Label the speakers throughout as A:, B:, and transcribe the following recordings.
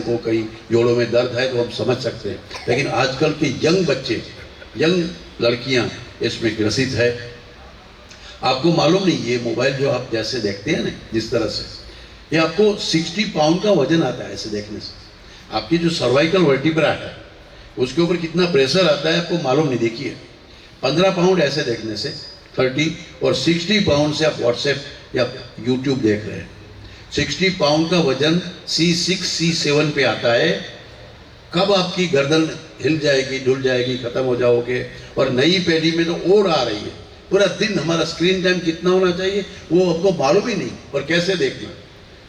A: को कहीं जोड़ों में दर्द है तो हम समझ सकते हैं, लेकिन आजकल के यंग बच्चे, यंग लड़कियां इसमें ग्रसित है। आपको मालूम नहीं, ये मोबाइल जो आप जैसे देखते हैं ना, जिस तरह से ये आपको 60 पाउंड का वजन आता है ऐसे देखने से। आपकी जो सर्वाइकल वर्टिब्रा है उसके ऊपर कितना प्रेशर आता है आपको मालूम नहीं। देखिए 15 पाउंड ऐसे देखने से 30, और 60 पाउंड से आप व्हाट्सएप या यूट्यूब देख रहे हैं। 60 पाउंड का वजन C6 C7 पे आता है। कब आपकी गर्दन हिल जाएगी, डुल जाएगी, खत्म हो जाओगे। और नई पीढ़ी में तो और आ रही है, पूरा दिन हमारा स्क्रीन टाइम कितना होना चाहिए वो हमको मालूम ही नहीं। और कैसे देखना,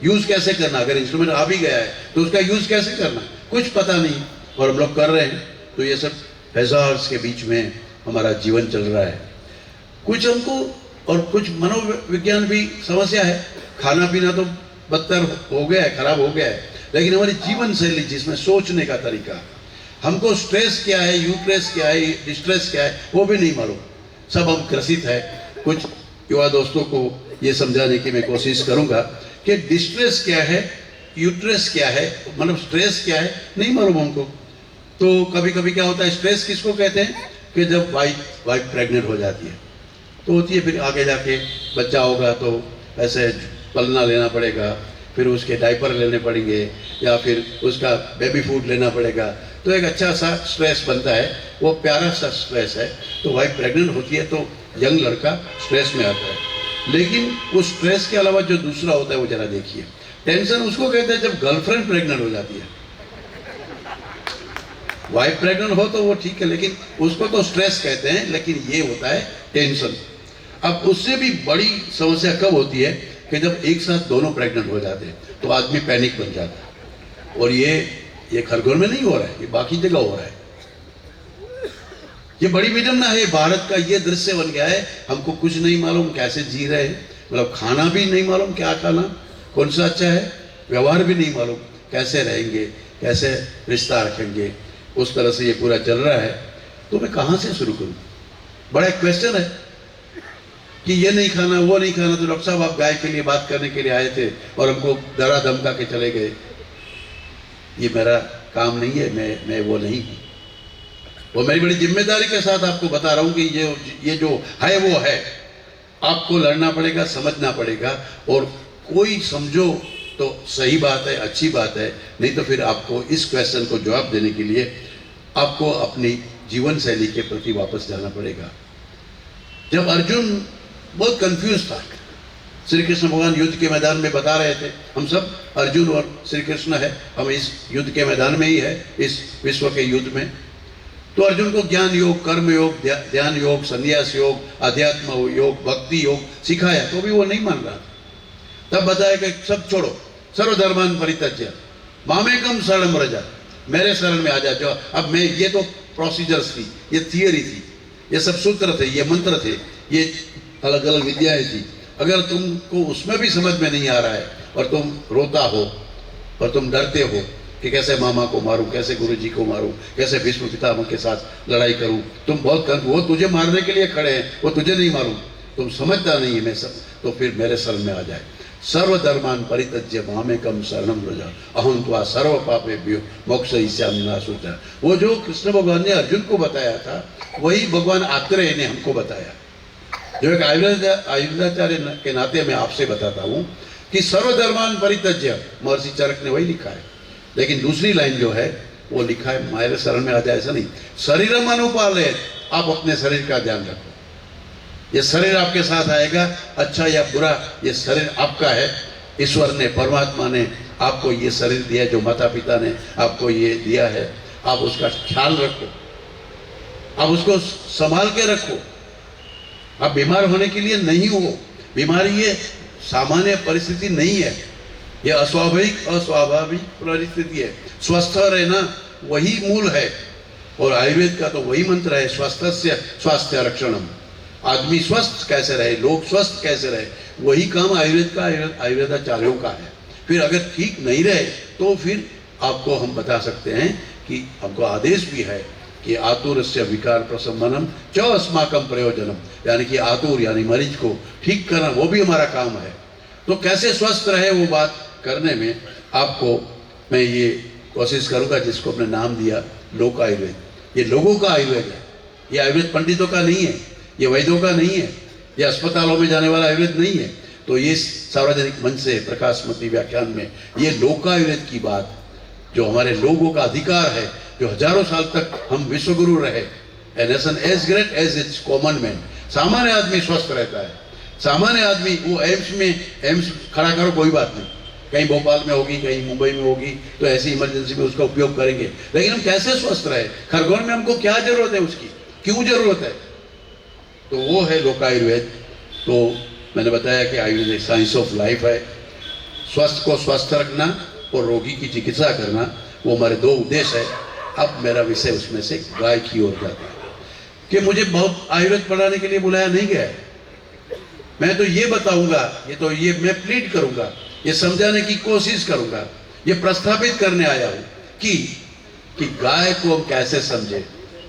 A: यूज कैसे करना, अगर इंस्ट्रूमेंट आ भी गया है तो उसका यूज कैसे करना कुछ पता नहीं, और हम लोग कर रहे हैं। तो ये सब हैजार्ड्स के बीच में हमारा जीवन चल रहा है। कुछ हमको और कुछ मनोविज्ञान भी समस्या है। खाना पीना तो बदतर हो गया है, खराब हो गया है, लेकिन हमारी जीवन शैली जिसमें सोचने का तरीका, हमको स्ट्रेस क्या है, यूट्रेस क्या है, डिस्ट्रेस क्या है वो भी नहीं मालूम। सब हम ग्रसित है। कुछ युवा दोस्तों को ये समझाने की मैं कोशिश करूंगा कि डिस्ट्रेस क्या है, यूट्रेस क्या है, मतलब स्ट्रेस क्या है नहीं मालूम हमको। तो कभी कभी क्या होता है, स्ट्रेस किसको कहते हैं कि जब वाइफ प्रेग्नेंट हो जाती है तो होती है, फिर आगे जाके बच्चा होगा तो ऐसे पलना लेना पड़ेगा, फिर उसके डायपर लेने पड़ेंगे, या फिर उसका बेबी फूड लेना पड़ेगा। तो एक अच्छा सा स्ट्रेस बनता है, वो प्यारा सा स्ट्रेस है। तो वाइफ प्रेग्नेंट होती है तो यंग लड़का स्ट्रेस में आता है। लेकिन उस स्ट्रेस के अलावा जो दूसरा होता है वो जरा देखिए। टेंशन उसको कहते हैं जब गर्लफ्रेंड प्रेग्नेंट हो जाती है। वाइफ प्रेग्नेंट हो तो वो ठीक है, लेकिन उसको तो स्ट्रेस कहते हैं, लेकिन ये होता है टेंशन। अब उससे भी बड़ी समस्या कब होती है कि जब एक साथ दोनों प्रेग्नेंट हो जाते हैं तो आदमी पैनिक बन जाता है। और ये खरगोन में नहीं हो रहा है, ये बाकी जगह हो रहा है। ये बड़ी विडंबना है, भारत का ये दृश्य बन गया है। हमको कुछ नहीं मालूम कैसे जी रहे हैं, मतलब खाना भी नहीं मालूम क्या खाना, कौन सा अच्छा है, व्यवहार भी नहीं मालूम कैसे रहेंगे, कैसे रिश्ता रखेंगे। उस तरह से ये पूरा चल रहा है। तो मैं कहाँ से शुरू करूँ? बड़ा एक क्वेश्चन है कि ये नहीं खाना, वो नहीं खाना। तो डॉक्टर साहब आप गाय के लिए बात करने के लिए आए थे और हमको डरा धमका के चले गए। ये मेरा काम नहीं है, मैं वो नहीं हूँ। वो मेरी बड़ी जिम्मेदारी के साथ आपको बता रहा हूँ कि ये जो है वो है। आपको लड़ना पड़ेगा, समझना पड़ेगा, और कोई समझो तो सही बात है, अच्छी बात है, नहीं तो फिर आपको इस क्वेश्चन को जवाब देने के लिए आपको अपनी जीवन शैली के प्रति वापस जाना पड़ेगा। जब अर्जुन बहुत कंफ्यूज था, श्री कृष्ण भगवान युद्ध के मैदान में बता रहे थे, हम सब अर्जुन और श्री कृष्ण है, हम इस युद्ध के मैदान में ही है, इस विश्व के युद्ध में। तो अर्जुन को ज्ञान योग, कर्म योग, ध्यान योग, संन्यास योग, अध्यात्म योग, भक्ति योग सिखाया, तो भी वो नहीं मान रहा। तब बताया कि सब छोड़ो, सर्वधर्मान परित्यज्य मामेकम शरणं व्रज, मेरे शरण में आ जा। जो अब मैं, ये तो प्रोसीजर्स थी, ये थियरी थी, ये सब सूत्र थे, ये मंत्र थे, ये अलग अलग विद्याएं थी। अगर तुमको उसमें भी समझ में नहीं आ रहा है और तुम रोता हो और तुम डरते हो कि कैसे मामा को मारूं, कैसे गुरुजी को मारूं, कैसे भीष्म पितामह के साथ लड़ाई करूं, तुम बहुत वो तुझे मारने के लिए खड़े हैं, वो तुझे नहीं मारूं, तुम समझता नहीं है मैं सब, तो फिर मेरे शरण में आ जाए। सर्वधर्मान परित्यज्य मामेकम शरणं व्रज अहं त्वा सर्व पापेभ्यो मोक्षयिष्यामि मा शुचः। वो जो कृष्ण भगवान ने अर्जुन को बताया था वही भगवान आत्रेय ने हमको बताया। जो एक आयुर्वेदाचार्य के नाते मैं आपसे बताता हूँ कि सर्वधर्मान परित्यज्य, महर्षि चरक ने वही लिखा है। लेकिन दूसरी लाइन जो है वो लिखा है मेरे शरण में आ जाए, ऐसा नहीं। शरीरम अनुपालय, आप अपने शरीर का ध्यान रखो। ये शरीर आपके साथ आएगा, अच्छा या बुरा, ये शरीर आपका है। ईश्वर ने, परमात्मा ने आपको ये शरीर दिया, जो माता पिता ने आपको ये दिया है, आप उसका ख्याल रखो, आप उसको संभाल के रखो। आप बीमार होने के लिए नहीं हो, बीमारी ये सामान्य परिस्थिति नहीं है, ये अस्वाभाविक परिस्थिति है। स्वस्थ रहना वही मूल है, और आयुर्वेद का तो वही मंत्र है, स्वस्थस्य स्वास्थ्य रक्षणम। आदमी स्वस्थ कैसे रहे, लोग स्वस्थ कैसे रहे, वही काम आयुर्वेद का, आयुर्वेदाचार्यों का है। फिर अगर ठीक नहीं रहे तो फिर आपको हम बता सकते हैं कि हमको आदेश भी है कि आतुरस्य विकार प्रशमनम च अस्माकं प्रयोजनम, यानी कि आतुर यानी मरीज को ठीक करना वो भी हमारा काम है। तो कैसे स्वस्थ रहे वो बात करने में आपको मैं ये कोशिश करूंगा जिसको अपने नाम दिया लोक आयुर्वेद। ये लोगों का आयुर्वेद है, ये आयुर्वेद पंडितों का नहीं है, ये वैद्यों का नहीं है, ये अस्पतालों में जाने वाला आयुर्वेद नहीं है। तो ये सार्वजनिक मंच से प्रकाशमती व्याख्यान में ये लोक आयुर्वेद की बात, जो हमारे लोगों का अधिकार है, जो हजारों साल तक हम विश्वगुरु रहे, a nation as great as its common man. सामान्य आदमी स्वस्थ रहता है, सामान्य आदमी वो एम्स खड़ा करो कोई बात नहीं, कहीं भोपाल में होगी, कहीं मुंबई में होगी, तो ऐसी इमरजेंसी में उसका उपयोग करेंगे। लेकिन हम कैसे स्वस्थ रहे, खरगोन में हमको क्या जरूरत है उसकी, क्यों जरूरत है, तो वो है लोक आयुर्वेद। तो मैंने बताया कि आयुर्वेद एक साइंस ऑफ लाइफ है, स्वस्थ को स्वस्थ रखना और रोगी की चिकित्सा करना, वो हमारे दो उद्देश्य है। अब मेरा विषय उसमें से गाय की ओर जाता है कि मुझे बहुत आयुर्वेद पढ़ाने के लिए बुलाया नहीं गया है। मैं तो ये बताऊंगा, ये मैं प्लीड करूंगा, ये समझाने की कोशिश करूंगा, ये प्रस्थापित करने आया हूं कि गाय को हम कैसे समझे।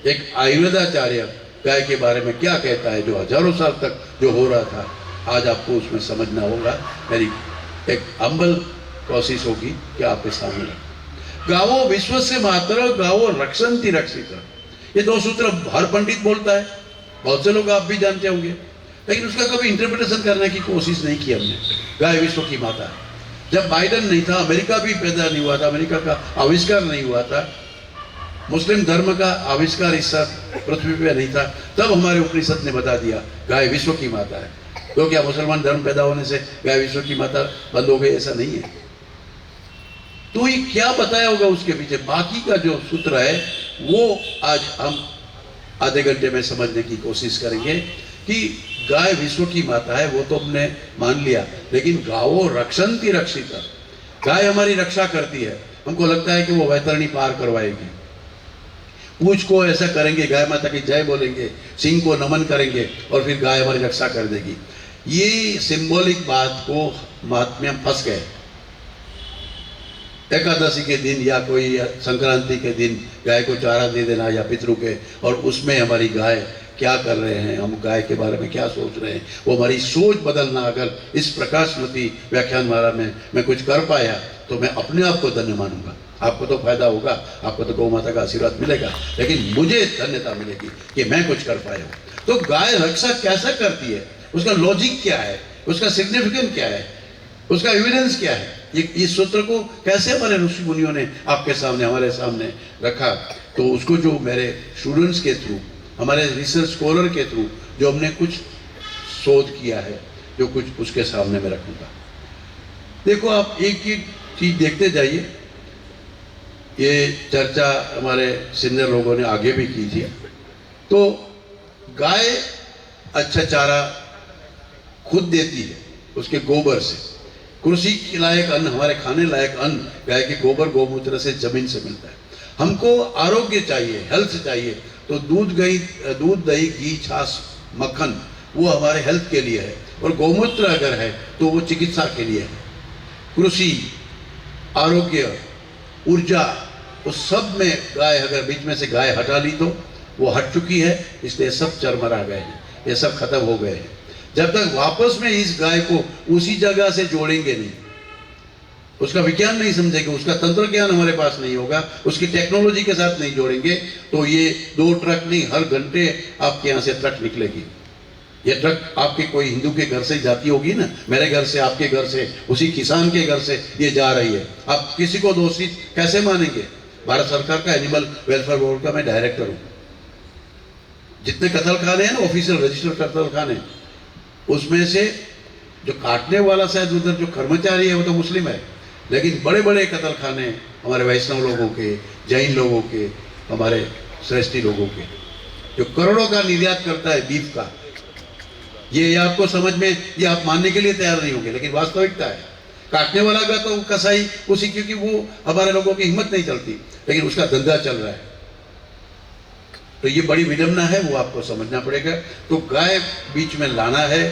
A: एक आयुर्वेदाचार्य गाय के बारे में क्या कहता है, जो हजारों साल तक जो हो रहा था, आज आपको उसमें समझना होगा। मेरी एक हम्बल कोशिश होगी कि आपके सामने रखूं। गावो विश्व से मातर गावो रक्षन्ति रक्षित, ये दो सूत्र हर पंडित बोलता है, बहुत से लोग आप भी जानते होंगे, लेकिन उसका कभी इंटरप्रिटेशन करने की कोशिश नहीं की हमने। गाय विश्व की माता है। जब बाइडेन नहीं था, अमेरिका भी पैदा नहीं हुआ था, अमेरिका का आविष्कार नहीं हुआ था, मुस्लिम धर्म का आविष्कार इस पृथ्वी पे नहीं था, तब हमारे उपनिषद ने बता दिया गाय विश्व की माता है। तो क्या मुसलमान धर्म पैदा होने से गाय विश्व की माता बंद हो गई? ऐसा नहीं है। तो ये क्या बताया होगा उसके पीछे, बाकी का जो सूत्र है वो आज हम आधे घंटे में समझने की कोशिश करेंगे कि गाय विश्व की माता है, वो तो हमने मान लिया, लेकिन गावो रक्षन्ति रक्षित, गाय हमारी रक्षा करती है। हमको लगता है कि वो वैतरणी पार करवाएगी, पूछ को ऐसा करेंगे, गाय माता की जय बोलेंगे, सिंह को नमन करेंगे और फिर गाय हमारी रक्षा कर देगी। ये सिंबॉलिक बात को महात्म्य फंस गए। एकादशी के दिन या कोई संक्रांति के दिन गाय को चारा दे देना या पितरों के, और उसमें हमारी गाय क्या कर रहे हैं, हम गाय के बारे में क्या सोच रहे हैं, वो हमारी सोच बदलना। अगर इस प्रकाशमती व्याख्यानमाला में मैं कुछ कर पाया तो मैं अपने आप को धन्य मानूंगा। आपको तो फायदा होगा, आपको तो गौ माता का आशीर्वाद मिलेगा, लेकिन मुझे धन्यता मिलेगी कि मैं कुछ कर पाया हूँ। तो गाय रक्षा कैसे करती है, उसका लॉजिक क्या है, उसका सिग्निफिकेंस क्या है, उसका एविडेंस क्या है, इस सूत्र को कैसे हमारे ऋषि मुनियों ने आपके सामने, हमारे सामने रखा। तो उसको जो मेरे स्टूडेंट्स के थ्रू, हमारे रिसर्च स्कॉलर के थ्रू जो हमने कुछ शोध किया है, जो कुछ उसके सामने मैं रखूंगा। देखो आप एक ही चीज देखते जाइए, ये चर्चा हमारे सीनियर लोगों ने आगे भी की थी। तो गाय अच्छा चारा खुद देती है उसके गोबर से, कृषि के लायक अन्न, हमारे खाने लायक अन्न गाय के गोबर गौमूत्र से, जमीन से मिलता है। हमको आरोग्य चाहिए, हेल्थ चाहिए, तो दूध दही घी छाछ मक्खन वो हमारे हेल्थ के लिए है, और गौमूत्र अगर है तो वो चिकित्सा के लिए है। कृषि, आरोग्य, ऊर्जा, उस सब में गाय, अगर बीच में से गाय हटा ली तो वो हट चुकी है, इसलिए सब चरमरा गए हैं, ये सब खत्म हो गए हैं। जब तक वापस में इस गाय को उसी जगह से जोड़ेंगे नहीं, उसका विज्ञान नहीं समझेंगे, उसका तंत्र ज्ञान हमारे पास नहीं होगा, उसकी टेक्नोलॉजी के साथ नहीं जोड़ेंगे, तो ये 2 ट्रक नहीं, हर घंटे आपके यहाँ से ट्रक निकलेगी। ये ट्रक आपके कोई हिंदू के घर से जाती होगी ना, मेरे घर से, आपके घर से, उसी किसान के घर से ये जा रही है। आप किसी को दोषी कैसे मानेंगे? भारत सरकार का एनिमल वेलफेयर बोर्ड का मैं डायरेक्टर हूँ। जितने कत्ल खाने हैं ना, ऑफिशियल रजिस्टर्ड कत्ल खाने, उसमें से जो काटने वाला शायद उधर जो कर्मचारी है वो तो मुस्लिम है, लेकिन बड़े बड़े कत्ल खाने हमारे वैष्णव लोगों के, जैन लोगों के, हमारे श्रेष्ठी लोगों के, जो करोड़ों का निर्यात करता है बीफ का। ये आपको समझ में, ये आप मानने के लिए तैयार नहीं होंगे, लेकिन वास्तविकता है। काटने वाला का तो कसाई उसी, क्योंकि वो हमारे लोगों की हिम्मत नहीं चलती, लेकिन उसका धंधा चल रहा है। तो ये बड़ी विडंबना है, वो आपको समझना पड़ेगा। तो गाय बीच में लाना है,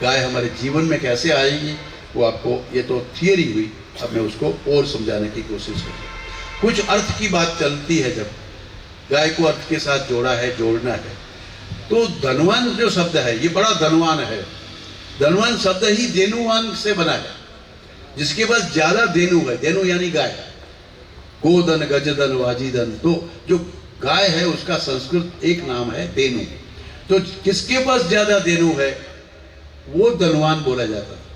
A: गाय हमारे जीवन में कैसे आएगी वो आपको, ये तो थियरी हुई, अब मैं उसको और समझाने की कोशिश करूँगा। कुछ अर्थ की बात चलती है, जब गाय को अर्थ के साथ जोड़ा है, जोड़ना है, तो धनवान जो शब्द है ये बड़ा धनवान है। धनवान शब्द ही धेनुवान से बना है, जिसके पास ज्यादा धेनु है, धेनु यानी गाय। गोधन गजधन वाजीधन। तो जो गाय है उसका संस्कृत एक नाम है धेनु। तो किसके पास ज्यादा धेनु है वो धनवान बोला जाता था।